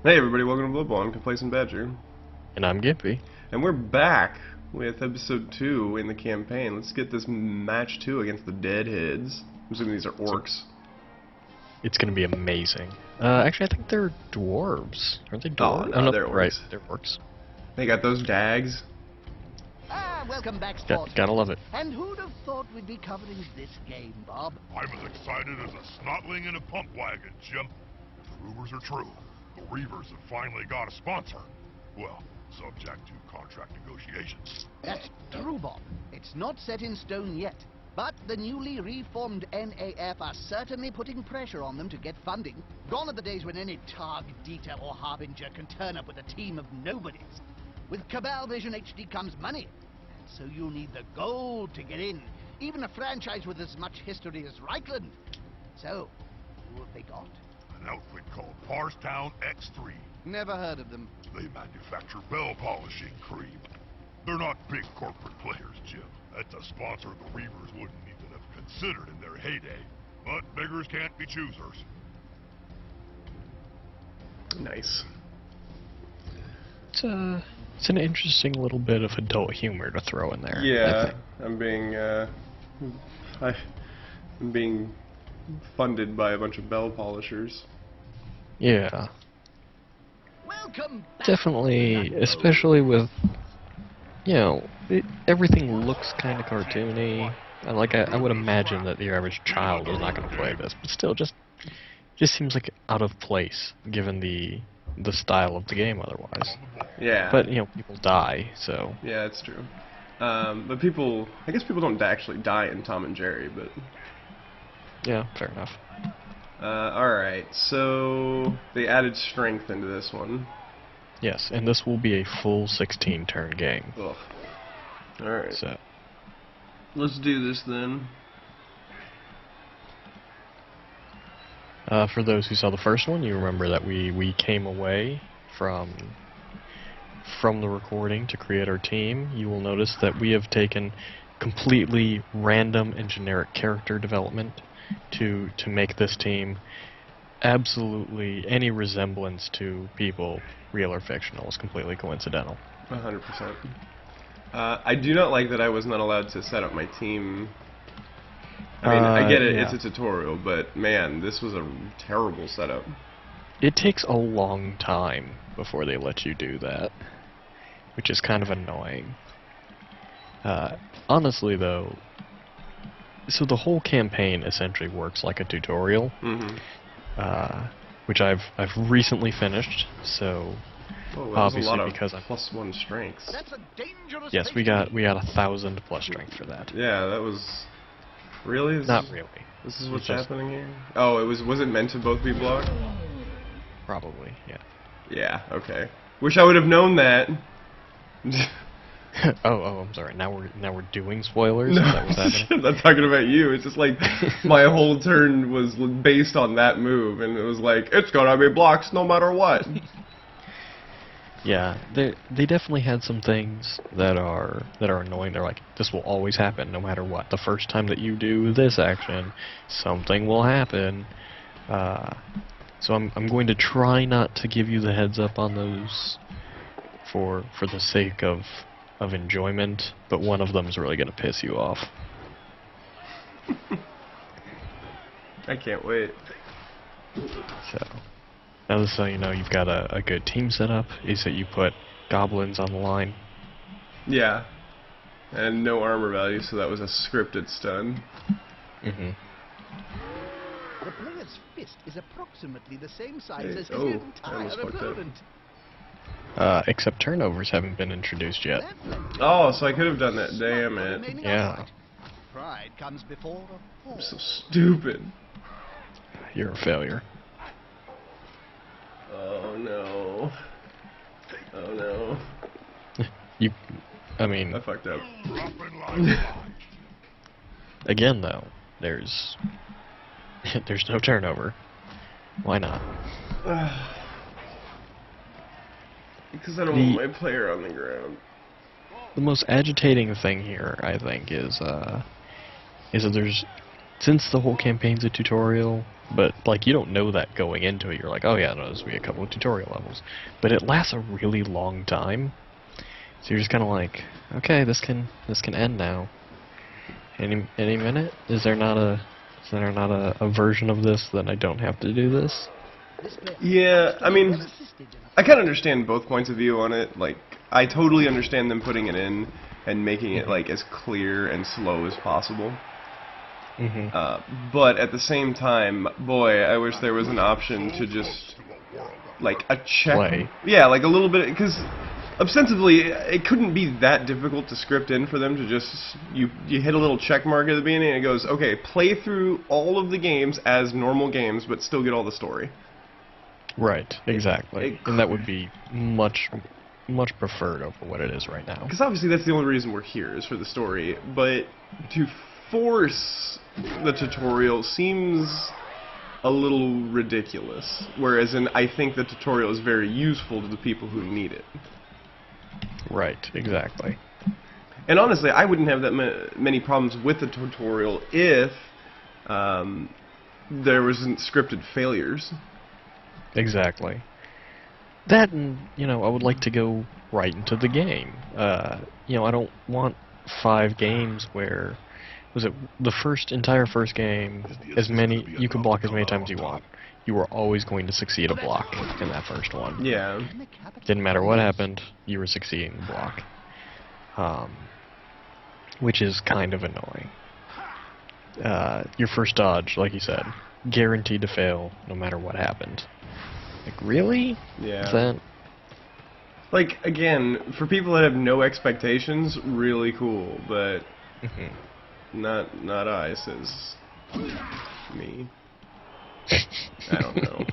Hey everybody, welcome to Bloodborne, Complacent Badger. And I'm Gimpy. And we're back with episode 2 in the campaign. Let's get this match 2 against the Deadheads. I'm assuming these are orcs. It's gonna be amazing. Actually, I think they're dwarves. Aren't they dwarves? Oh, no, they're orcs. Right, they're orcs. They got those dags. Welcome back, sport. Gotta love it. And who'd have thought we'd be covering this game, Bob? I'm as excited as a snotling in a pump wagon, Jim. If the rumors are true, the Reavers have finally got a sponsor. Well, subject to contract negotiations. That's true, Bob. It's not set in stone yet. But the newly reformed NAF are certainly putting pressure on them to get funding. Gone are the days when any Targ, Dieter, or Harbinger can turn up with a team of nobodies. With Cabal Vision HD comes money. And so you'll need the gold to get in. Even a franchise with as much history as Reikland. So, who have they got? An outfit called Parstown X3. Never heard of them. They manufacture bell polishing cream. They're not big corporate players, Jim. That's a sponsor the Reavers wouldn't even have considered in their heyday. But beggars can't be choosers. Nice. It's an interesting little bit of adult humor to throw in there. Yeah, I'm being funded by a bunch of bell polishers. Yeah. Welcome back. Definitely, especially with, everything looks kind of cartoony. And I would imagine that the average child is not going to play this, but still, just seems like out of place given the style of the game otherwise. Yeah. But people die, so. Yeah, it's true. But I guess people don't actually die in Tom and Jerry, but... Yeah, fair enough. Alright, so they added strength into this one. Yes, and this will be a full 16-turn game. Ugh. Alright. So. Let's do this then. For those who saw the first one, you remember that we came away from the recording to create our team. You will notice that we have taken completely random and generic character development to make this team absolutely any resemblance to people, real or fictional, is completely coincidental. 100%. I do not like that I was not allowed to set up my team. I mean, I get it, yeah. it's a tutorial, but man, this was a terrible setup. It takes a long time before they let you do that, which is kind of annoying. Honestly, though, so the whole campaign essentially works like a tutorial, which I've recently finished, so Oh, that obviously was a lot of because I'm +1 strengths. That's a dangerous yes, we place to got 1,000 plus strength for that. Yeah, that was... Really? Not really. This is what's It's just- happening here? Oh, was it meant to both be blocked? Probably, yeah. Yeah, okay. Wish I would have known that. oh, I'm sorry. Now we're doing spoilers. No, Is that what's happening? I'm not talking about you. It's just like my whole turn was based on that move, and it was like, it's gonna be blocks no matter what. Yeah, they definitely had some things that are annoying. They're like, this will always happen no matter what. The first time that you do this action, something will happen. So I'm going to try not to give you the heads up on those for the sake of enjoyment, but one of them is really going to piss you off. I can't wait. So, now just so you know, you've got a good team set up, is that you put goblins on the line. Yeah. And no armor value, so that was a scripted stun. Mm-hmm. The player's fist is approximately the same size Hey, as his oh, I entire almost fucked up. opponent. Except turnovers haven't been introduced yet. Oh, so I could have done that. Damn it. Yeah. Pride comes before a fall. I'm so stupid. You're a failure. Oh no. Oh no. I mean, I fucked up. Dropping like flies. again though, there's no turnover. Why not? Because I don't want my player on the ground. The most agitating thing here, I think, is that there's since the whole campaign's a tutorial, but like you don't know that going into it. You're like, oh yeah, no, this will be a couple of tutorial levels, but it lasts a really long time. So you're just kind of like, okay, this can end now. Any minute? Is there not a version of this that I don't have to do this? Yeah, I mean, I kind of understand both points of view on it. Like, I totally understand them putting it in and making it like as clear and slow as possible. But at the same time, boy, I wish there was an option to just like a check. Play. Yeah, like a little bit, because ostensibly it couldn't be that difficult to script in for them to just you hit a little check mark at the beginning and it goes, okay, play through all of the games as normal games, but still get all the story. Right, exactly. And that would be much preferred over what it is right now. Because obviously that's the only reason we're here, is for the story. But to force the tutorial seems a little ridiculous. Whereas I think the tutorial is very useful to the people who need it. Right, exactly. And honestly, I wouldn't have that many problems with the tutorial if there wasn't scripted failures. Exactly. That, and, I would like to go right into the game. I don't want 5 games where, was it the entire first game, you could block as many times as you want. You were always going to succeed a block in that first one. Yeah. Didn't matter what happened, you were succeeding the block. Which is kind of annoying. Your first dodge, like you said, guaranteed to fail no matter what happened. Like, really? Yeah. Is that... Like, again, for people that have no expectations, really cool, but not I, says me. I don't know.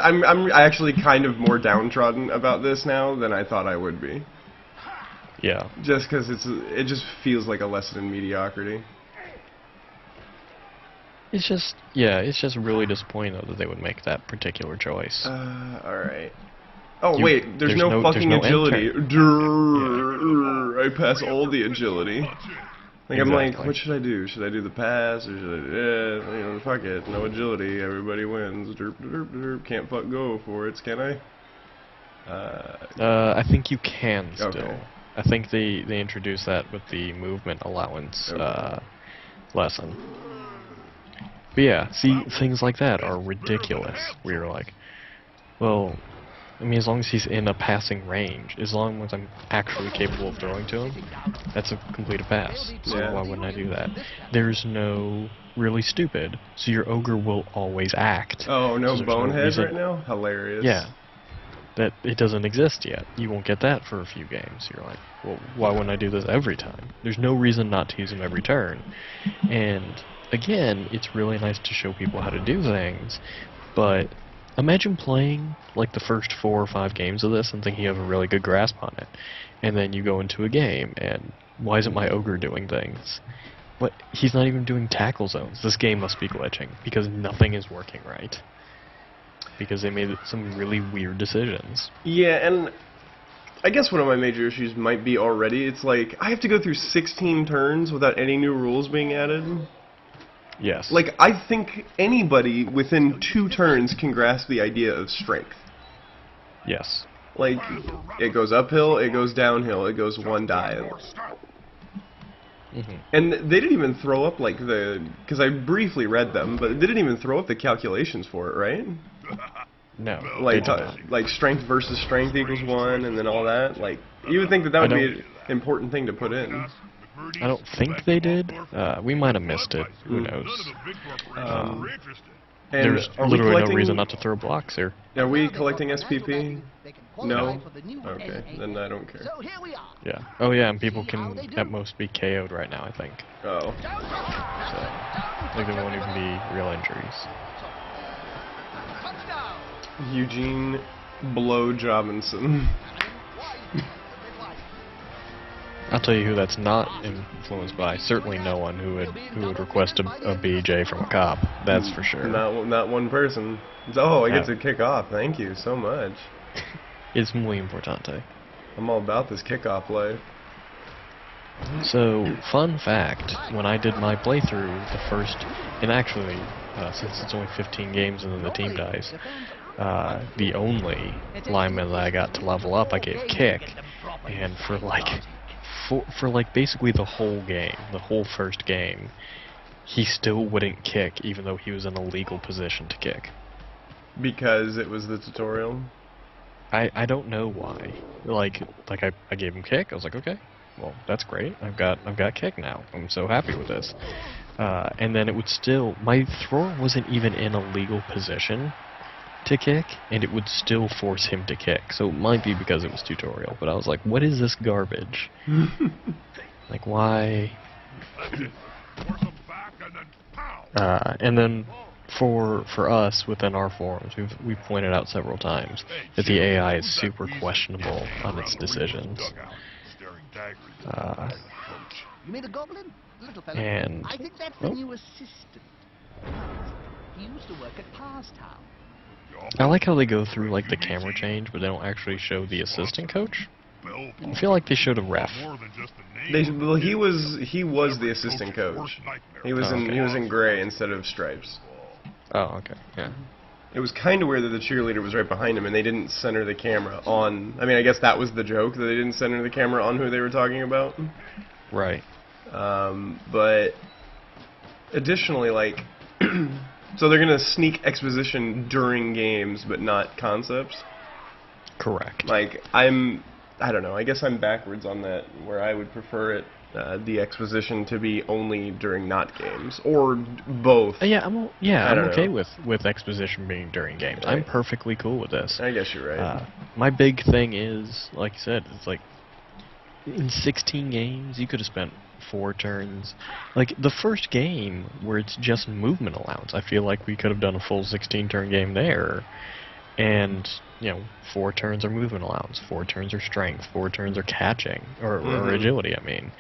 I'm actually kind of more downtrodden about this now than I thought I would be. Yeah. Just because it just feels like a lesson in mediocrity. It's just really disappointing, though, that they would make that particular choice. Alright. Oh, wait, there's no fucking agility. I pass all the agility. Like, I'm like, what should I do? Should I do the pass, or should I, fuck it, no agility, everybody wins. Derp, derp, derp. Can't fuck go for it, can I? I think you can still. Okay. I think they introduced that with the movement allowance lesson. But yeah, see, things like that are ridiculous. We were like, well, I mean, as long as he's in a passing range, as long as I'm actually capable of throwing to him, that's a complete pass. So why wouldn't I do that? There's no really stupid, so your ogre will always act. Oh, no so boneheads right now? Hilarious. Yeah. That it doesn't exist yet. You won't get that for a few games. You're like, well, why wouldn't I do this every time? There's no reason not to use him every turn. And again, it's really nice to show people how to do things, but imagine playing like the first 4 or 5 games of this and thinking you have a really good grasp on it, and then you go into a game and why isn't my ogre doing things? What? He's not even doing tackle zones. This game must be glitching because nothing is working right. Because they made some really weird decisions. Yeah, and I guess one of my major issues might be already, it's like, I have to go through 16 turns without any new rules being added. Yes. Like, I think anybody within 2 turns can grasp the idea of strength. Yes. Like, it goes uphill, it goes downhill, it goes 1 die. And they didn't even throw up, like, because I briefly read them, but they didn't even throw up the calculations for it, right? No. Like strength versus strength equals 1, and then all that. Like, you would think that would be an important thing to put in. I don't think they did. We might have missed it. Who knows? There's literally no reason not to throw blocks here. Are we collecting SPP? No? Okay, then I don't care. Yeah. Oh yeah, and people can at most be KO'd right now, I think. Oh. So, like, there won't even be real injuries. Eugene Blow Jobinson. I'll tell you who that's not influenced by. Certainly no one who would request a BJ from a cop. That's for sure. Not one person. Oh, I get to kick off. Thank you so much. It's muy importante. I'm all about this kickoff life. So, fun fact, when I did my playthrough, the first, and actually, since it's only 15 games and then the team dies, the only lineman that I got to level up, I gave kick, and for like basically the whole game, the whole first game, he still wouldn't kick, even though he was in a legal position to kick. Because it was the tutorial? I don't know why. Like I gave him kick. I was like, okay, well that's great. I've got kick now. I'm so happy with this. And then it would still, my thrower wasn't even in a legal position to kick, and it would still force him to kick. So it might be because it was tutorial, but I was like, what is this garbage? Like why? And then for us within our forums, we've pointed out several times that the AI is super questionable on its decisions. You mean the goblin? Little fella? And I think that's the new assistant. He used to work at Parstown. I like how they go through like the camera change, but they don't actually show the assistant coach. I feel like they showed a ref. Well, he was the assistant coach. He was in gray instead of stripes. Oh, okay, yeah. It was kind of weird that the cheerleader was right behind him, and they didn't center the camera on. I mean, I guess that was the joke, that they didn't center the camera on who they were talking about. Right. But additionally, like, so they're gonna sneak exposition during games, but not concepts. Correct. Like, I don't know. I guess I'm backwards on that, where I would prefer it, the exposition to be only during not games, or both. I'm okay with exposition being during games. Right. I'm perfectly cool with this. I guess you're right. My big thing is, like you said, it's like in 16 games you could have spent 4 turns. Like the first game where it's just movement allowance, I feel like we could have done a full 16-turn game there. And, 4 turns are movement allowance, 4 turns are strength, 4 turns are catching, or agility, I mean.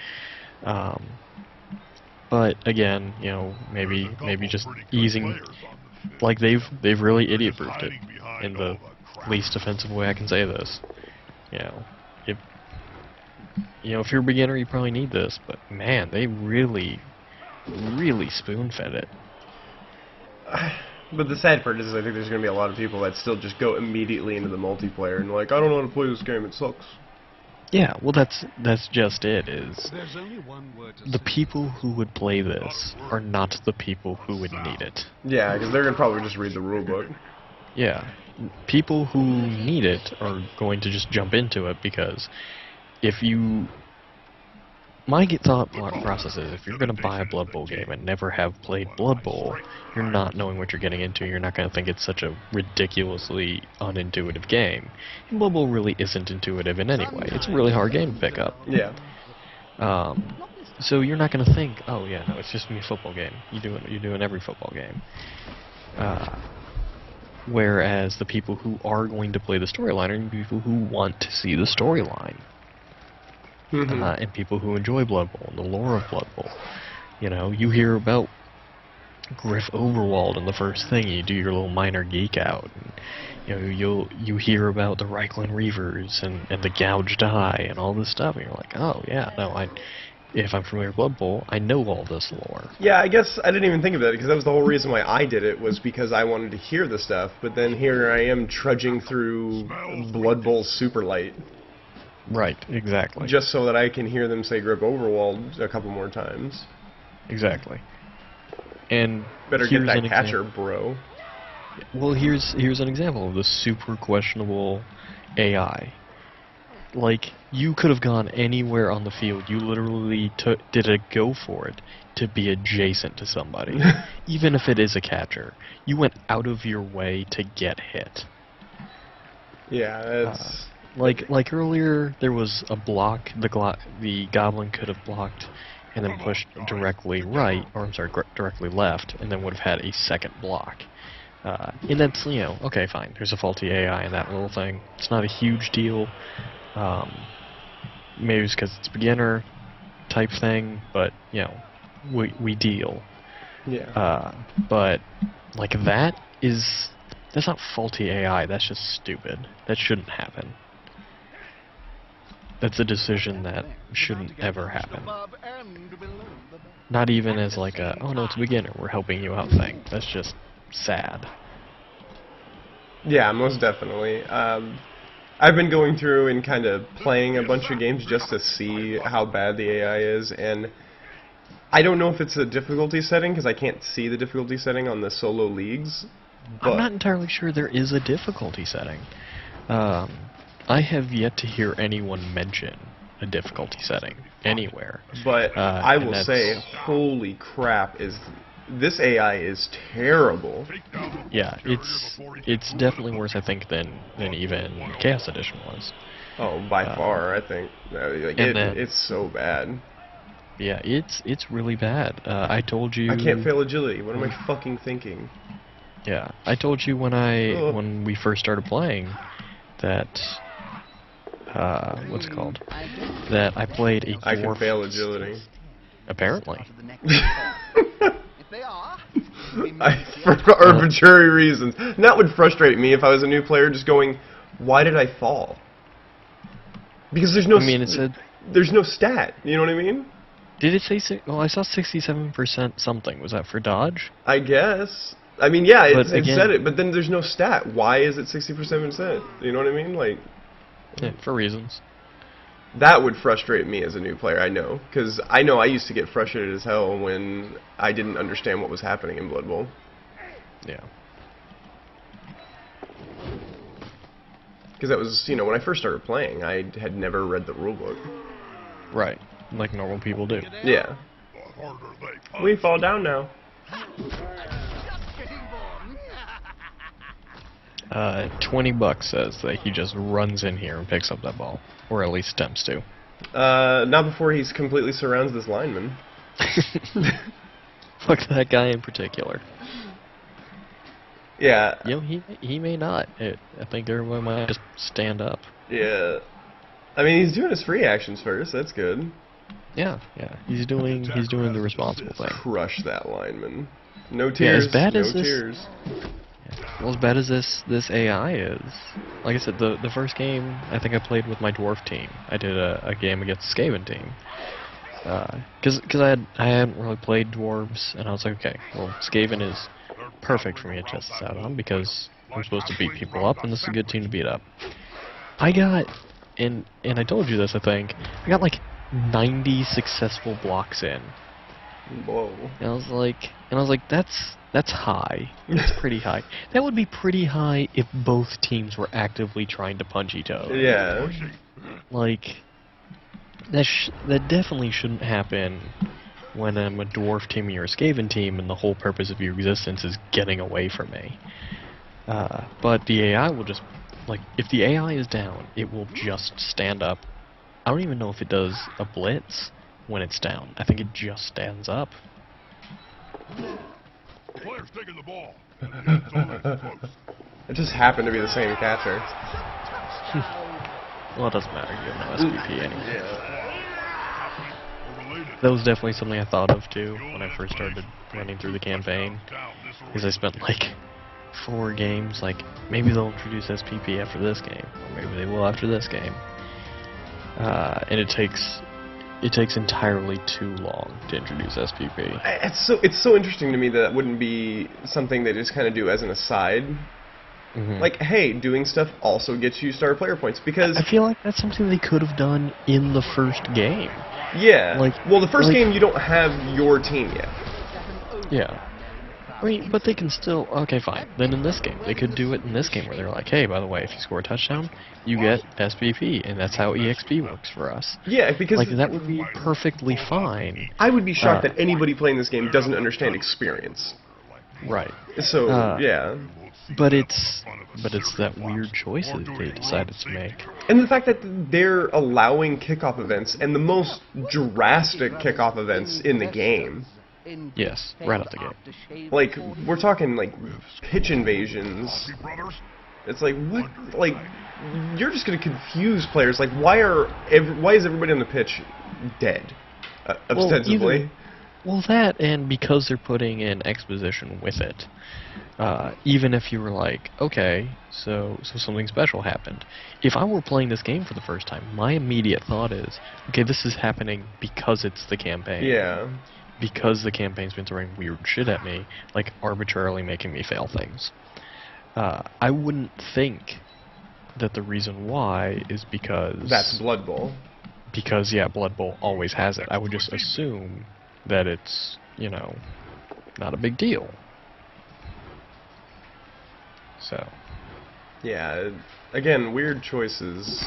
But again, maybe just easing, like they've really idiot-proofed it in the least offensive way I can say this. If you're a beginner, you probably need this, but man, they really, really spoon-fed it. But the sad part is I think there's going to be a lot of people that still just go immediately into the multiplayer and like, I don't know how to play this game, it sucks. Yeah, well that's just it, is There's only one word to the say. people who would play this are not the people who would need it. Yeah, because they're going to probably just read the rulebook. Yeah, people who need it are going to just jump into it because my thought process is, if you're going to buy a Blood Bowl game and never have played Blood Bowl, you're not knowing what you're getting into. You're not going to think it's such a ridiculously unintuitive game. And Blood Bowl really isn't intuitive in any way. It's a really hard game to pick up. Yeah. So you're not going to think, oh yeah, no, it's just a football game. You do in every football game. Whereas the people who are going to play the storyline are people who want to see the storyline. And people who enjoy Blood Bowl and the lore of Blood Bowl. You hear about Griff Overwald in the first thing, you do your little minor geek out. And, you hear about the Reikland Reavers and the gouged eye and all this stuff, and you're like, oh yeah, no, if I'm familiar with Blood Bowl, I know all this lore. Yeah, I guess I didn't even think of that, because that was the whole reason why I did it, was because I wanted to hear the stuff, but then here I am trudging through Blood Bowl Superlight. Right, exactly. Just so that I can hear them say Grip Overwald a couple more times. Exactly. And better get that catcher, bro. Well, here's an example of the super questionable AI. Like, you could have gone anywhere on the field. You literally did a go for it to be adjacent to somebody. Even if it is a catcher. You went out of your way to get hit. Yeah, that's... Like earlier, there was a block. The goblin could have blocked and then pushed directly right, or I'm sorry, directly left, and then would have had a second block. And that's, okay, fine. There's a faulty AI in that little thing. It's not a huge deal. Maybe it's because it's beginner type thing, but we deal. Yeah. But like that's not faulty AI. That's just stupid. That shouldn't happen. that's a decision that shouldn't ever happen. Not even as like a, oh no, it's a beginner, we're helping you out thing. That's just sad. Yeah, most definitely. I've been going through and kind of playing a bunch of games just to see how bad the AI is, and I don't know if it's a difficulty setting, because I can't see the difficulty setting on the solo leagues. But I'm not entirely sure there is a difficulty setting. I have yet to hear anyone mention a difficulty setting anywhere. But I will and say, holy crap, this AI is terrible. yeah, it's definitely worse, I think, than even Chaos Edition was. Oh, by far, I think. It's so bad. Yeah, it's really bad. I told you. I can't fail agility. What am I fucking thinking? Yeah, I told you when we first started playing that what's it called? That I played a dwarf. I can fail agility. Apparently. For arbitrary reasons. And that would frustrate me if I was a new player, just going, why did I fall? Because there's no. I mean, it said there's no stat. You know what I mean? Did it say? Well, I saw 67% something. Was that for dodge? I guess. I mean, yeah, it again, said it, but then there's no stat. Why is it 60%? You know what I mean? Like, yeah, for reasons. That would frustrate me as a new player, I know. Because I know I used to get frustrated as hell when I didn't understand what was happening in Blood Bowl. Yeah. Because that was, you know, when I first started playing, I had never read the rulebook. Right. Like normal people do. Yeah. We fall down now. 20 bucks says that he just runs in here and picks up that ball. Or at least attempts to. Not before he completely surrounds this lineman. Fuck that guy in particular. Yeah. You know, he may not. I think everyone might just stand up. Yeah. I mean, he's doing his free actions first. That's good. Yeah, yeah. He's doing the responsible thing. Crush that lineman. No tears. Yeah, as bad no as this. tears. Well, as bad as this AI is, like I said, the first game I think I played with my dwarf team. I did a game against the Skaven team. Because I hadn't really played dwarves, and I was like, okay, well, Skaven is perfect for me to test this out on, because I'm supposed to beat people up, and this is a good team to beat up. I got, and I told you this, I think, I got like 90 successful blocks in. Whoa. And I was like, that's high. That's pretty high. That would be pretty high if both teams were actively trying to punch each other. Yeah. Like, that definitely shouldn't happen when I'm a dwarf team and you're a Skaven team, and the whole purpose of your existence is getting away from me. But the AI will just, like, if the AI is down, it will just stand up. I don't even know if it does a blitz when it's down. I think it just stands up. Player's taking the ball. It just happened to be the same catcher. Well, it doesn't matter. You have no SPP anyway. Yeah. That was definitely something I thought of too when I first started running through the campaign. Because I spent like 4 games, like, maybe they'll introduce SPP after this game, or maybe they will after this game. And it takes entirely too long to introduce SPP. It's so interesting to me that wouldn't be something they just kind of do as an aside. Mm-hmm. Like, hey, doing stuff also gets you star player points, because I feel like that's something they could have done in the first game. Yeah. Like, well, the first game you don't have your team yet. Yeah. I mean, but they can still... Okay, fine. Then in this game, they could do it in this game where they're like, hey, by the way, if you score a touchdown, you get SPP, and that's how EXP works for us. Yeah, because... Like, that would be perfectly fine. I would be shocked that anybody playing this game doesn't understand experience. Right. So, yeah. But it's that weird choice that they decided to make. And the fact that they're allowing kickoff events, and the most drastic kickoff events in the game. Yes, right out the gate. Like, we're talking, like, pitch invasions. It's like, what? Like, you're just going to confuse players. Like, why is everybody on the pitch dead, ostensibly? Well, that, and because they're putting in exposition with it, even if you were like, okay, so something special happened. If I were playing this game for the first time, my immediate thought is, okay, this is happening because it's the campaign. Yeah. Because the campaign's been throwing weird shit at me, like arbitrarily making me fail things. I wouldn't think that the reason why is because... That's Blood Bowl. Because, yeah, Blood Bowl always has it. I would just assume that it's, you know, not a big deal. So. Yeah, again, weird choices.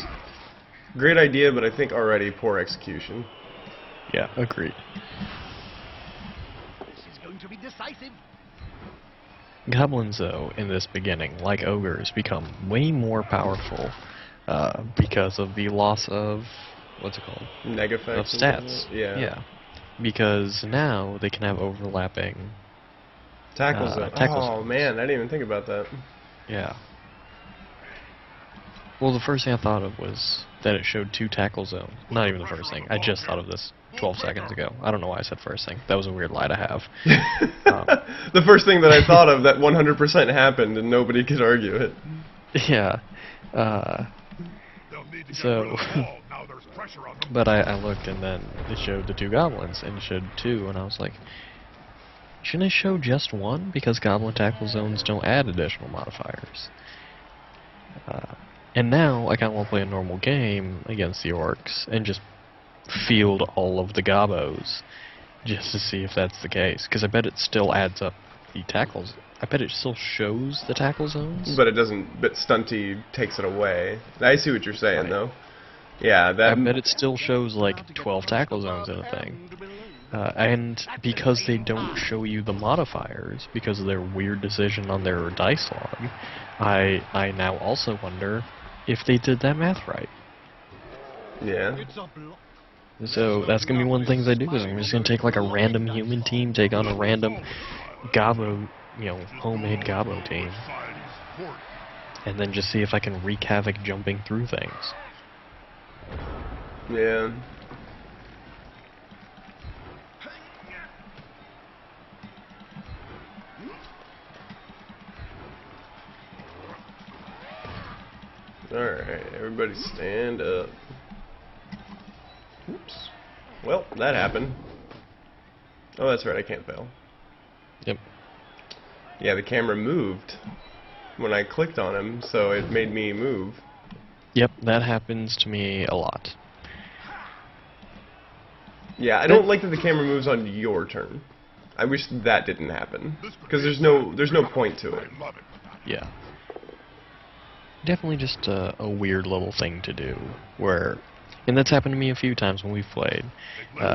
Great idea, but I think already poor execution. Yeah, agreed. This is going to be decisive. Goblins, though, in this beginning, like ogres, become way more powerful because of the loss of, what's it called? Neg Of effects. stats. Yeah. Because now they can have overlapping Tackle zone. tackle Oh zones. man, I didn't even think about that. Yeah. Well, the first thing I thought of was that it showed 2 tackle zones. Not even the first thing. I just thought of this 12 seconds ago. I don't know why I said first thing. That was a weird lie to have. The first thing that I thought of that 100% happened and nobody could argue it. Yeah. They'll need to get So- rid of the wall. Now there's pressure on them. But I looked and then it showed the 2 goblins and it showed 2 and I was like, shouldn't it show just 1? Because goblin tackle zones don't add additional modifiers. And now I kind of want to play a normal game against the orcs and just field all of the gobos just to see if that's the case. Because I bet it still adds up the tackles. I bet it still shows the tackle zones. But it doesn't. But Stunty takes it away. I see what you're saying, Right. though. Yeah, that. I bet it still shows like 12 tackle zones in a thing. And because they don't show you the modifiers, because of their weird decision on their dice log, I now also wonder if they did that math right. Yeah. So that's gonna be one of the things I do is I'm just gonna take like a random human team, take on a random Gabo, you know, homemade Gabo team, Society's court. and then just see if I can wreak havoc jumping through things. Yeah. Alright, everybody stand up. Oops. Well, that happened. Oh, that's right, I can't fail. Yep. Yeah, the camera moved when I clicked on him, so it made me move. Yep, that happens to me a lot. Yeah, I don't like that the camera moves on your turn. I wish that didn't happen, because there's no point to it. I love it. Yeah. Definitely just a weird little thing to do, where, and that's happened to me a few times when we've played.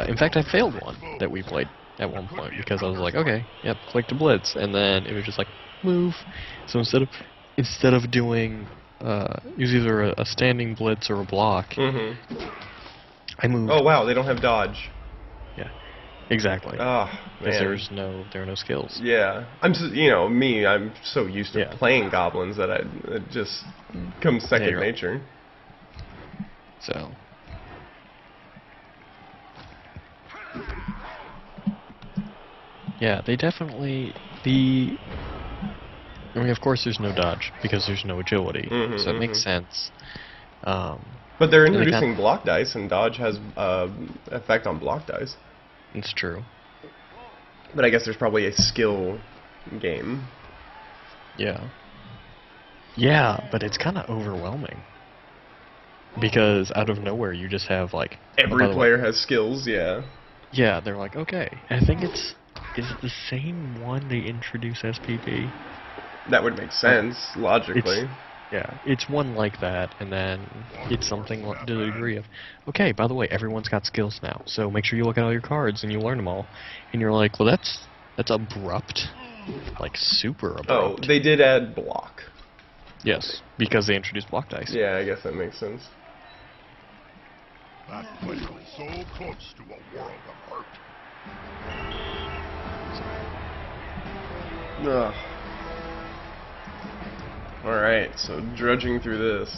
In fact, I failed one that we played at one point, because I was like, okay, yep, click to blitz, and then it was just like, move. So instead of doing, it was either a standing blitz or a block, I moved. Oh wow, they don't have dodge. Yeah, exactly. Oh Because man. there were no skills. Yeah, I'm I'm so used to playing goblins that it just comes second you're- nature. So. Yeah, they definitely I mean, of course, there's no dodge because there's no agility, so it makes sense. But they're And they introducing block dice, and dodge has effect on block dice. It's true. But I guess there's probably a skill game. Yeah. Yeah, but it's kind of overwhelming because out of nowhere you just have like Every by the way- player has skills, yeah. Yeah, they're like, okay. I think is it the same one they introduce SPP? That would make sense, logically. Yeah, it's one like that, and then it's something to the degree of, okay, by the way, everyone's got skills now, so make sure you look at all your cards and you learn them all. And you're like, well, that's abrupt. Like, super abrupt. Oh, they did add block. Yes, because they introduced block dice. Yeah, I guess that makes sense. That player is so close to a world of hurt. Ugh. Alright, so drudging through this.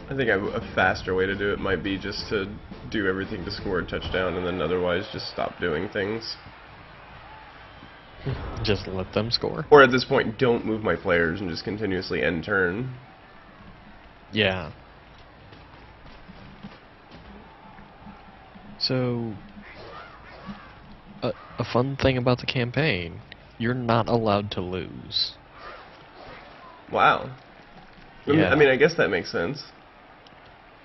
I think a faster way to do it might be just to do everything to score a touchdown and then otherwise just stop doing things. Just let them score. Or at this point, don't move my players and just continuously end turn. Yeah. So, a fun thing about the campaign, you're not allowed to lose. Wow. Yeah. I mean, I guess that makes sense.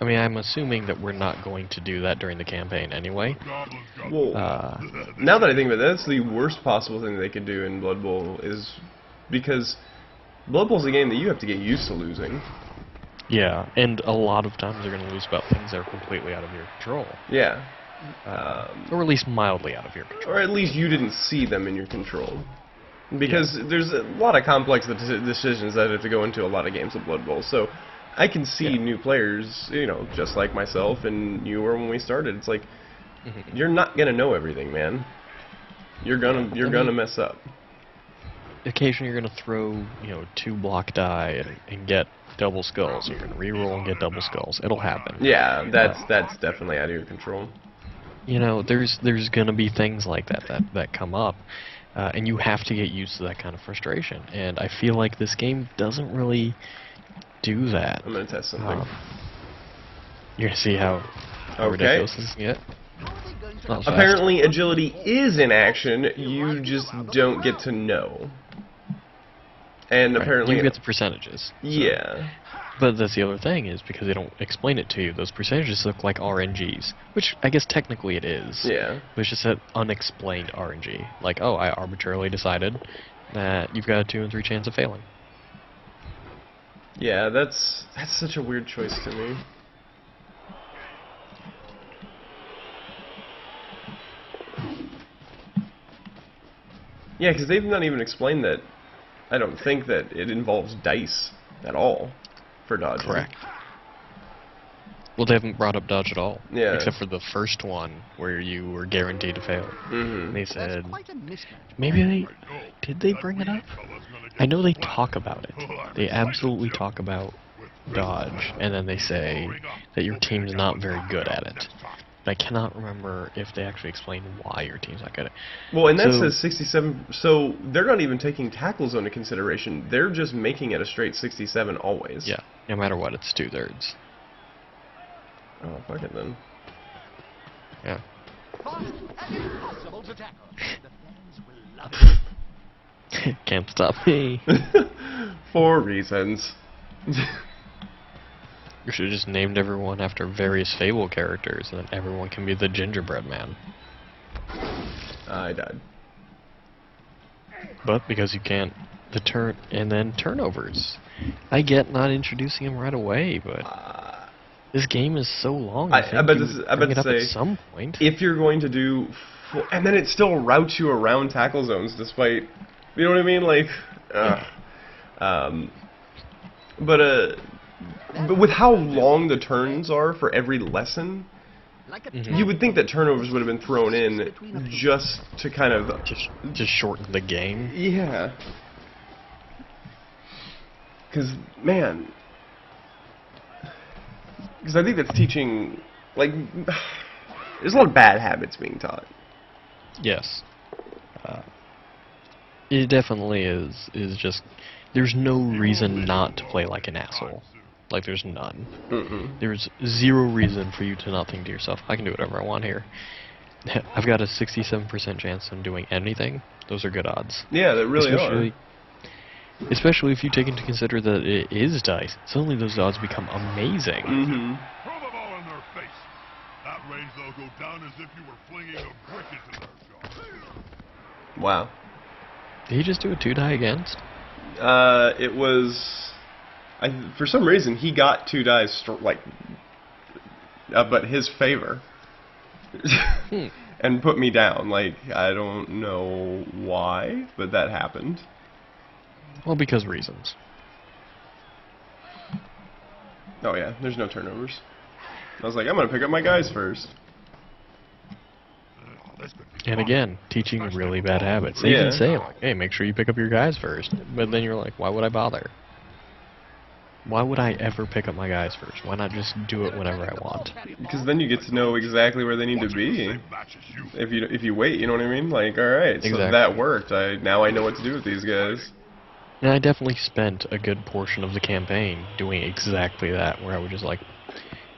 I mean, I'm assuming that we're not going to do that during the campaign anyway. Well, now that I think about it, that's the worst possible thing they could do in Blood Bowl, is because Blood Bowl's a game that you have to get used to losing. Yeah, and a lot of times you're going to lose about things that are completely out of your control. Yeah. Or at least mildly out of your control. Or at least you didn't see them in your control. Because there's a lot of complex decisions that have to go into a lot of games of Blood Bowl. So I can see new players, you know, just like myself and you were when we started. It's like, you're not going to know everything, man. You're gonna mess up. Occasionally you're going to throw, you know, 2 block die and get double skulls. You're going to reroll and get double skulls. It'll happen. Yeah, that's definitely out of your control. You know, there's going to be things like that come up. And you have to get used to that kind of frustration. And I feel like this game doesn't really do that. I'm going to test something. You're going to see how ridiculous this can get. Apparently agility is in action, you just don't get to know. And apparently... You get the percentages. Yeah. But that's the other thing, is because they don't explain it to you, those percentages look like RNGs, which I guess technically it is. Yeah. But it's just an unexplained RNG. Like, oh, I arbitrarily decided that you've got a 2 in 3 chance of failing. Yeah, that's such a weird choice to me. Yeah, because they've not even explained that. I don't think that it involves dice at all for dodging. Correct. Well, they haven't brought up dodge at all. Yeah. Except for the first one, where you were guaranteed to fail. Mm-hmm. They said... Maybe did they bring it up? I know they talk about it. They absolutely talk about dodge, and then they say that your team's not very good at it. But I cannot remember if they actually explain why your team's not good at it. Well, and that says 67, so they're not even taking tackle zone into consideration. They're just making it a straight 67 always. Yeah, no matter what, it's 2/3. Oh, fuck it then. Yeah. Can't stop me. For reasons. You should have just named everyone after various Fable characters, and then everyone can be the gingerbread man. I died. But because you can't, and then turnovers. I get not introducing him right away, but this game is so long. I bet to say, at some point. If you're going to do, and then it still routes you around tackle zones, despite, you know what I mean, like, but with how long the turns are for every lesson, you would think that turnovers would have been thrown in just to kind of just shorten the game. Yeah. Because, man, because I think that's teaching, like, there's a lot of bad habits being taught. Yes. It definitely is just, there's no reason not to play like an asshole. Like, there's none. There's zero reason for you to not think to yourself, I can do whatever I want here. I've got a 67% chance of doing anything. Those are good odds. Yeah, they really are. Especially if you take into consider that it is dice. Suddenly those odds become amazing. Throw the ball in their face. That range they'll go down as if you were flinging a brick into their jaw. Wow. Did he just do a 2-die against? It was... for some reason, he got 2 dice, but his favor. And put me down. Like, I don't know why, but that happened. Well, because reasons. Oh yeah, there's no turnovers. I was like, I'm gonna pick up my guys first. And again, teaching really bad habits. They even say, like, hey, make sure you pick up your guys first. But then you're like, why would I bother? Why would I ever pick up my guys first? Why not just do it whenever I want? Because then you get to know exactly where they need to be. If you wait, you know what I mean? Like, all right, so Exactly. that worked. Now I know what to do with these guys. And I definitely spent a good portion of the campaign doing exactly that, where I would just like,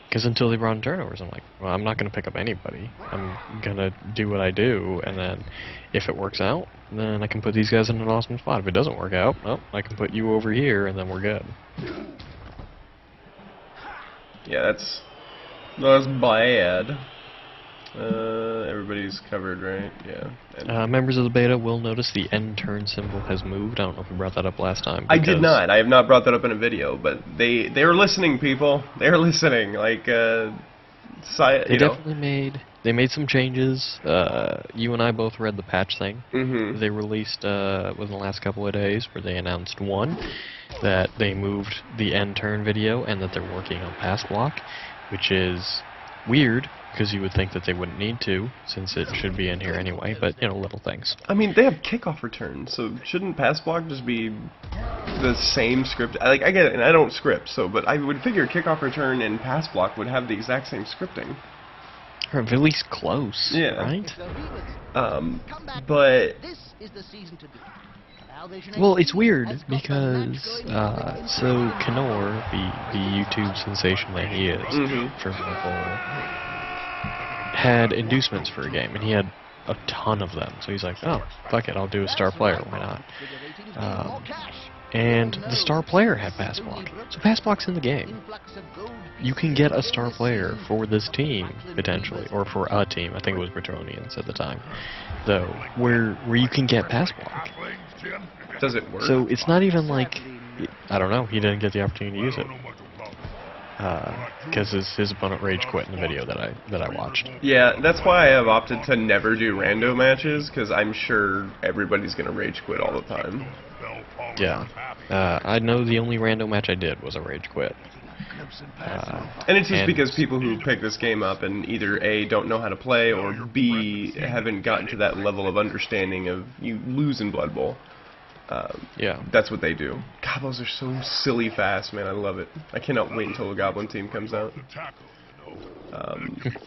because until they brought in turnovers, I'm like, well, I'm not going to pick up anybody. I'm going to do what I do, and then if it works out, then I can put these guys in an awesome spot. If it doesn't work out, well, I can put you over here, and then we're good. Yeah, that's bad. Everybody's covered, right? Yeah. Members of the beta will notice the end turn symbol has moved. I don't know if we brought that up last time. I did not. I have not brought that up in a video, but they were listening, people. They were listening. Like, they made some changes. You and I both read the patch thing. Mm-hmm. They released within the last couple of days, where they announced one, that they moved the end turn video and that they're working on pass block, which is weird because you would think that they wouldn't need to, since it should be in here anyway. But you know, little things. I mean, they have kickoff return, so shouldn't pass block just be the same script? I get it, and I don't script, but I would figure kickoff return and pass block would have the exact same scripting. Or at least close, yeah. Right? But This is the season to do. Well, it's weird because so Kenor, the YouTube sensation that he is, for example, had inducements for a game, and he had a ton of them. So he's like, oh, fuck it, I'll do a star player, why not? And the star player had pass block. So pass block's in the game. You can get a star player for this team, potentially, or for a team. I think it was Bretonnians at the time, though, where you can get pass block. Does it work? So it's not even like, I don't know, he didn't get the opportunity to use it. Because his opponent rage quit in the video that I watched. Yeah, that's why I have opted to never do rando matches, because I'm sure everybody's going to rage quit all the time. Yeah. I know the only rando match I did was a rage quit. And it's just because people who pick this game up and either A, don't know how to play, or B, haven't gotten to that level of understanding of you lose in Blood Bowl. Yeah. That's what they do. Goblins are so silly fast, man. I love it. I cannot wait until the Goblin team comes out.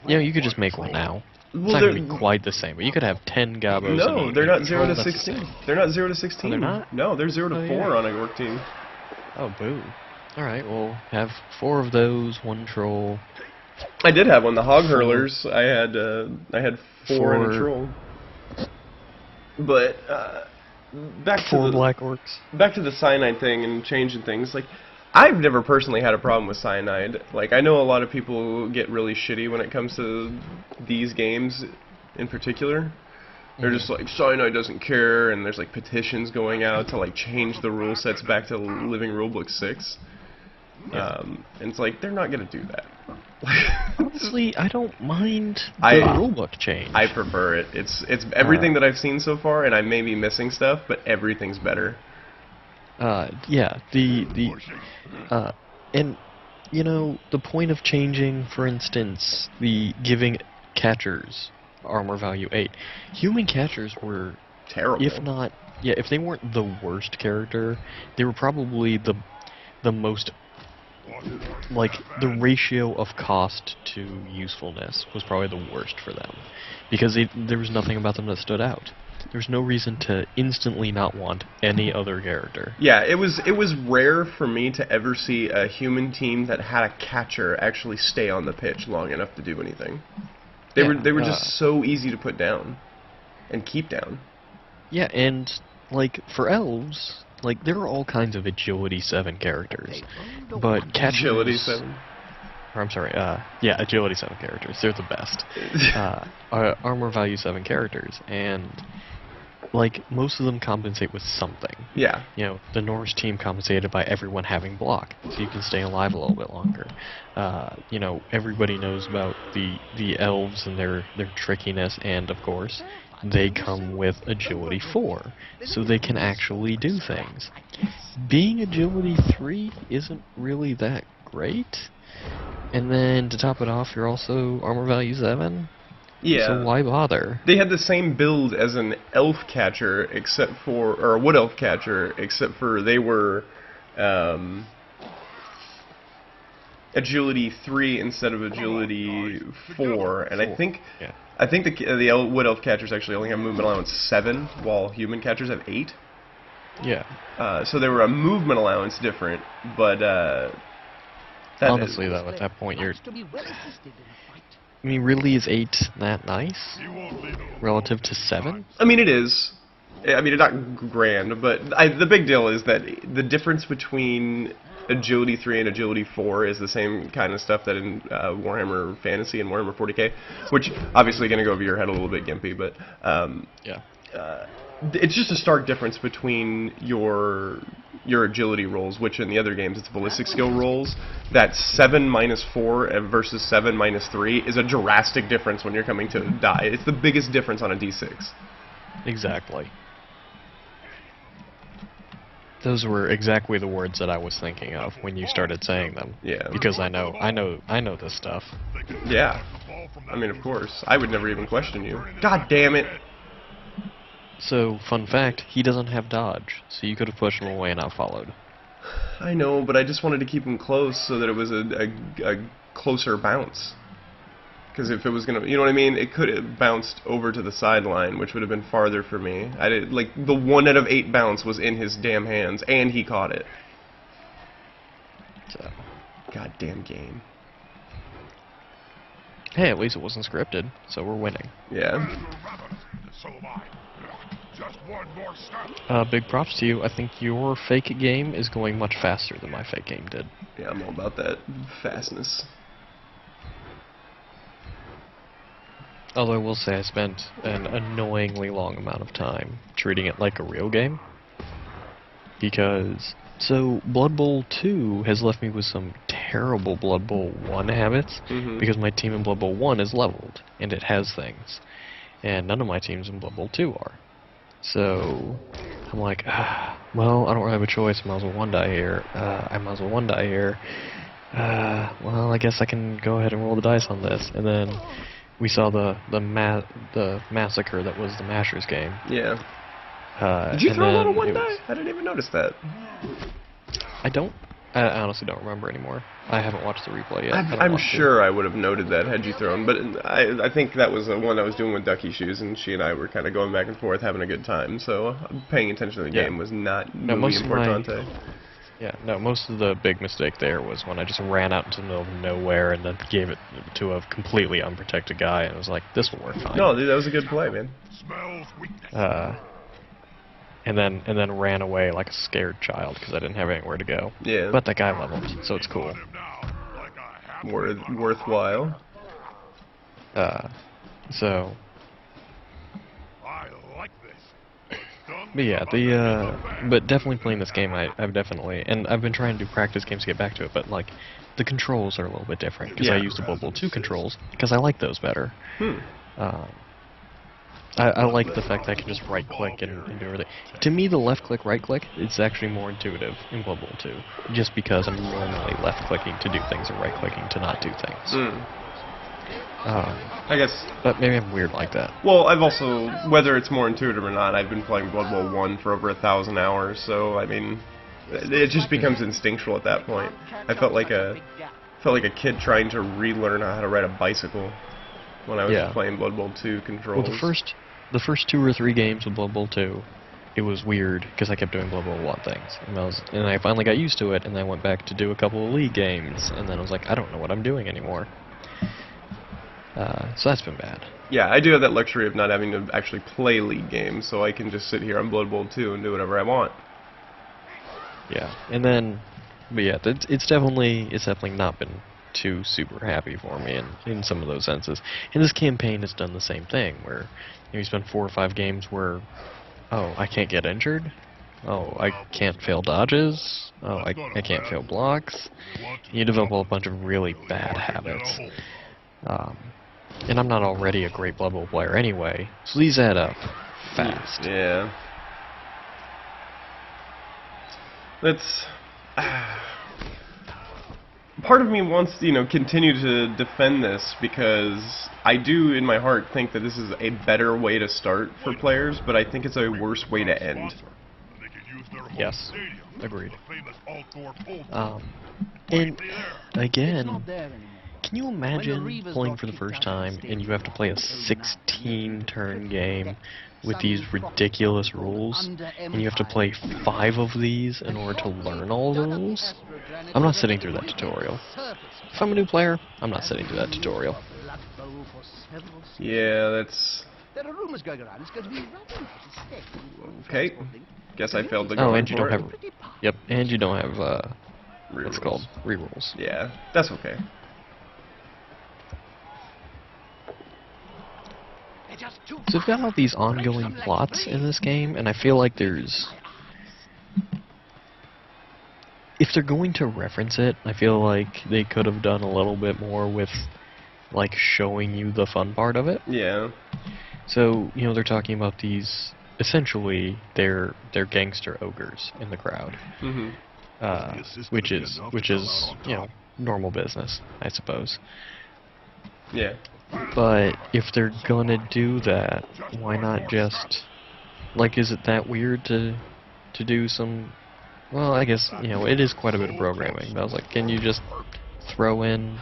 You could just make one now. Well, it's not going to be quite the same, but you could have 10 Gabos. No, they're not 0 to 16. They're not 0 to 16. Oh, they're not? No, they're 0 to 4 on a work team. Oh, boo. Alright, we'll have 4 of those, 1 troll. I did have one. The Hog Hurlers. I had 4 and a troll. But back to 4 Black Orcs. Back to the cyanide thing and changing things. Like, I've never personally had a problem with cyanide. Like, I know a lot of people get really shitty when it comes to these games in particular. They're just like, cyanide doesn't care, and there's like petitions going out to like change the rule sets back to Living Rulebook 6. And it's like, they're not gonna do that. Honestly, I don't mind the rulebook change. I prefer it. It's everything that I've seen so far, and I may be missing stuff, but everything's better. Yeah, and you know, the point of changing, for instance, the giving catchers armor value 8. Human catchers were terrible. If they weren't the worst character, they were probably the most, like, the ratio of cost to usefulness was probably the worst for them, because there was nothing about them that stood out. There's no reason to instantly not want any other character. Yeah, it was rare for me to ever see a human team that had a catcher actually stay on the pitch long enough to do anything. They were just so easy to put down and keep down. Yeah, and like for elves, like there are all kinds of agility 7 characters, but catchers. Agility 7. Or I'm sorry, agility 7 characters. They're the best. Armor value 7 characters, and like most of them compensate with something. Yeah. You know, the Norse team compensated by everyone having block, so you can stay alive a little bit longer. You know, everybody knows about the elves and their trickiness, and of course, they come with agility 4, so they can actually do things. Being agility 3 isn't really that great. And then to top it off, you're also armor value 7. Yeah. So why bother? They had the same build as an elf catcher, or a wood elf catcher, except for they were agility 3 instead of agility 4, and I think Yeah. the Wood Elf catchers actually only have movement allowance 7, while human catchers have 8. Yeah. So they were a movement allowance different, but Honestly, though, at that point, you're... To be well assisted in a fight. I mean, really, is 8 that nice? You won't leave them Relative to 7? I mean, it is. I mean, it's not grand, but the big deal is that the difference between Agility 3 and Agility 4 is the same kind of stuff that in Warhammer Fantasy and Warhammer 40k, which obviously going to go over your head a little bit, Gimpy, but Yeah. it's just a stark difference between your agility rolls, which in the other games it's ballistic skill rolls. That 7 minus 4 versus 7 minus 3 is a drastic difference when you're coming to die. It's the biggest difference on a d6. Exactly. Those were exactly the words that I was thinking of when you started saying them. Yeah. Because I know this stuff. Yeah. I mean, of course. I would never even question you. God damn it. So, fun fact, he doesn't have dodge, so you could have pushed him away and not followed. I know, but I just wanted to keep him close so that it was a closer bounce. Because if it was gonna, you know what I mean, it could have bounced over to the sideline, which would have been farther for me. I did, like, the 1 out of 8 bounce was in his damn hands, and he caught it. So, Goddamn game. hey, at least it wasn't scripted, so we're winning. Yeah. So am I. Just one more step. Big props to you. I think your fake game is going much faster than my fake game did. Yeah, I'm all about that fastness. Although I will say I spent an annoyingly long amount of time treating it like a real game. Because, so, Blood Bowl 2 has left me with some terrible Blood Bowl 1 habits, because my team in Blood Bowl 1 is leveled, and it has things. And none of my teams in Blood Bowl 2 are. So, I'm like, well, I don't really have a choice, I might as well 1-die here. Well, I guess I can go ahead and roll the dice on this. And then we saw the massacre that was the Mashers game. Yeah. Did you and throw a lot of then 1 die? I didn't even notice that. I honestly don't remember anymore. I haven't watched the replay yet. I'm sure I would have noted that had you thrown, but I think that was the one I was doing with Ducky Shoes, and she and I were kind of going back and forth having a good time, so paying attention to the game was not muy importante. Yeah, no, most of the big mistake there was when I just ran out into the middle of nowhere and then gave it to a completely unprotected guy, and I was like, this will work fine. No, dude, that was a good play, man. Smells weakness. And then ran away like a scared child because I didn't have anywhere to go. Yeah. But that guy leveled, so it's cool. Worthwhile. So. I like this. But yeah, but definitely playing this game, I've definitely, and I've been trying to do practice games to get back to it, but like, the controls are a little bit different, because I used the Blood Bowl 2 controls, because I like those better. I like the fact that I can just right-click and do everything. To me, the left-click, right-click, it's actually more intuitive in Blood Bowl 2, just because I'm normally left-clicking to do things and right-clicking to not do things. I guess. But maybe I'm weird like that. Well, I've also, whether it's more intuitive or not, I've been playing Blood Bowl 1 for over 1,000 hours, so I mean, it just becomes instinctual at that point. I felt like a kid trying to relearn how to ride a bicycle when I was playing Blood Bowl 2 controls. Well, the first 2 or 3 games of Blood Bowl 2, it was weird because I kept doing Blood Bowl 1 things, and I finally got used to it, and then I went back to do a couple of League games, and then I was like, I don't know what I'm doing anymore. So that's been bad. Yeah, I do have that luxury of not having to actually play League games, so I can just sit here on Blood Bowl 2 and do whatever I want. Yeah, and then, but yeah, it's definitely not been too super happy for me in some of those senses. And this campaign has done the same thing, where you spend 4 or 5 games where, oh, I can't get injured. Oh, I can't fail dodges. Oh, I can't fail blocks. You develop a bunch of really bad habits. And I'm not already a great Blood Bowl player anyway, so these add up fast. Yeah. That's... part of me wants to, continue to defend this, because I do, in my heart, think that this is a better way to start for players, but I think it's a worse way to end. Yes. Agreed. The famous Althor pole And See there? It's not again, there anymore. can you When the imagine Reavers playing got for the kicked first out of time the and you have to play a stadium, 16-turn game with some these prophet ridiculous called rules, Under and you have to play Empire. 5 of these in order to learn all the rules? I'm not sitting through that tutorial. If I'm a new player, I'm not sitting through that tutorial. Yeah, that's... There are rumors going around it's going to be rather nice instead. Okay. Guess I failed to Oh, go in and you don't for have... it. Yep, and you don't have, what's it Rerolls. called? Rerolls. Yeah, that's okay. So we've got all these ongoing plots in this game, and I feel like there's... If they're going to reference it, I feel like they could have done a little bit more with, like, showing you the fun part of it. Yeah. So, you know, they're talking about these... Essentially, they're gangster ogres in the crowd. Mm-hmm. Which is, you know, normal business, I suppose. Yeah. But if they're gonna do that, why not just... Like, is it that weird to do some... Well, I guess, you know, it is quite a bit of programming. But I was like, can you just throw in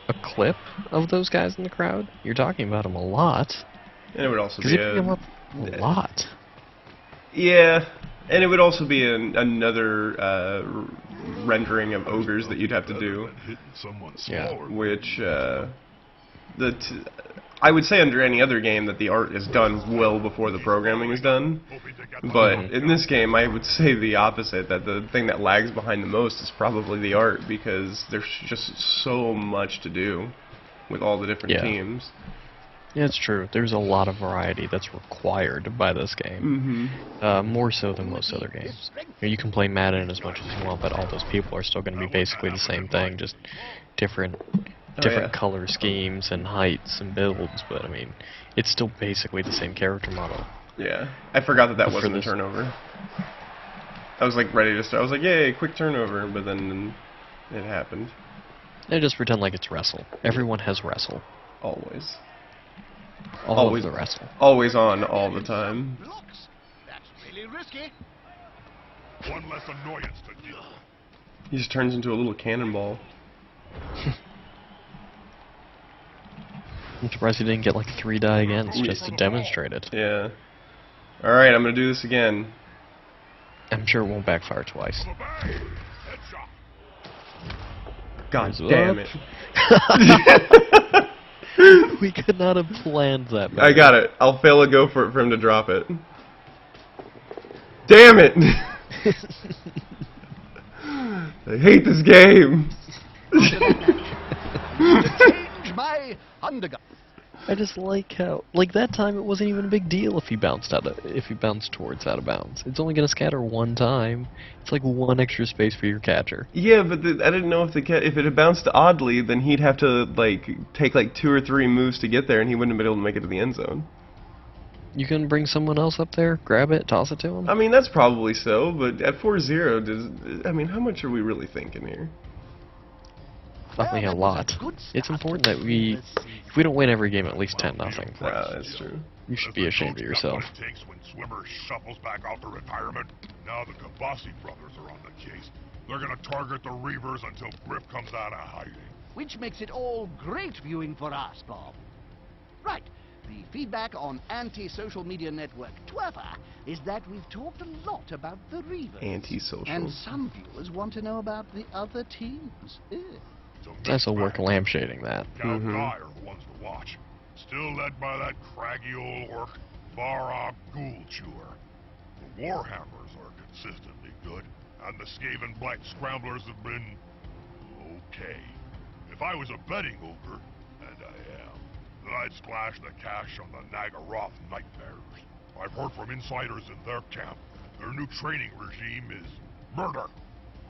a clip of those guys in the crowd? You're talking about them a lot. And it would also Because be they bring them up a lot. Yeah, and it would also be another rendering of ogres that you'd have to do, Yeah. which I would say under any other game that the art is done well before the programming is done, but in this game I would say the opposite, that the thing that lags behind the most is probably the art, because there's just so much to do with all the different teams. Yeah, it's true. There's a lot of variety that's required by this game. More so than most other games. You can play Madden as much as you want, but all those people are still going to be basically the same thing, just different color schemes and heights and builds, but I mean, it's still basically the same character model. Yeah, I forgot that wasn't a turnover. I was like ready to start. I was like, yay, quick turnover, but then it happened. They just pretend like it's wrestle. Everyone has wrestle. Always. Always the wrestle. Always on, all the time. That's really risky. One less annoyance to deal with. He just turns into a little cannonball. I'm surprised he didn't get like 3 die against just to demonstrate it. Yeah. Alright, I'm gonna do this again. I'm sure it won't backfire twice. God damn it. We could not have planned that better. I got it. I'll fail a go for him to drop it. Damn it! I hate this game. Change my undergun. I just like how, like that time, it wasn't even a big deal if he bounced towards out of bounds. It's only gonna scatter 1 time. It's like 1 extra space for your catcher. Yeah, but I didn't know if if it had bounced oddly, then he'd have to like take like 2 or 3 moves to get there, and he wouldn't have been able to make it to the end zone. You can bring someone else up there, grab it, toss it to him. I mean, that's probably so, but at 4-0, I mean, how much are we really thinking here? Definitely a lot. It's important that if we don't win every game, at least 10-0. Wow, that's true. You should be ashamed of yourself. Takes when Swimmer shuffles back out to retirement. Now the Kabasi brothers are on the case. They're gonna target the Reavers until Griff comes out of hiding. Which makes it all great viewing for us, Bob. Right. The feedback on anti-social media network Twerper is that we've talked a lot about the Reavers. Anti-social. And some viewers want to know about the other teams. That's a work lampshading that. Cal and I are the ones to watch. Still led by that craggy old orc, Varrock Ghoul Chewer. The Warhammers are consistently good, and the Skaven Blight Scramblers have been... okay. If I was a betting ogre, and I am, then I'd splash the cash on the Nagaroth Nightmares. I've heard from insiders in their camp. Their new training regime is murder.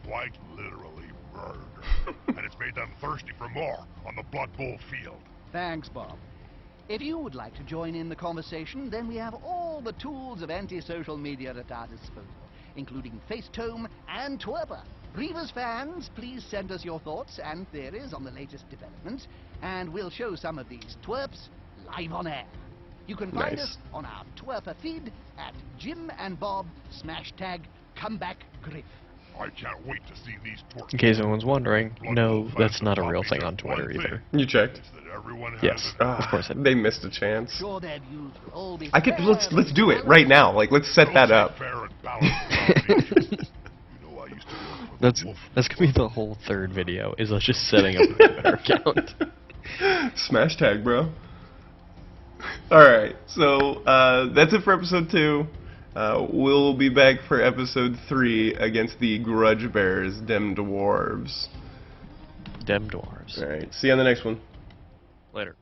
Quite literally murder. And it's made them thirsty for more on the Blood Bowl field. Thanks, Bob. If you would like to join in the conversation, then we have all the tools of anti-social media at our disposal, including Facetome and Twerper. Reavers fans, please send us your thoughts and theories on the latest developments, and we'll show some of these twerps live on air. You can find us on our Twerper feed at Jim and Bob #Tag come back Griff. I can't wait to see these torch. In case anyone's wondering, no, that's not a real thing on Twitter either. You checked? That everyone has Yes, an of course I did. They missed a chance. Sure their views will all be I could fair, let's do it right now. Like let's set that up. fair and balanced competition. You know, I used to work for the Wolf. That's gonna be the whole third video, is us just setting up a Twitter account. Smash tag, bro. Alright, so that's it for episode 2. We'll be back for episode 3 against the Grudge Bears, Dem Dwarves. Dem dwarves. Alright, see you on the next one. Later.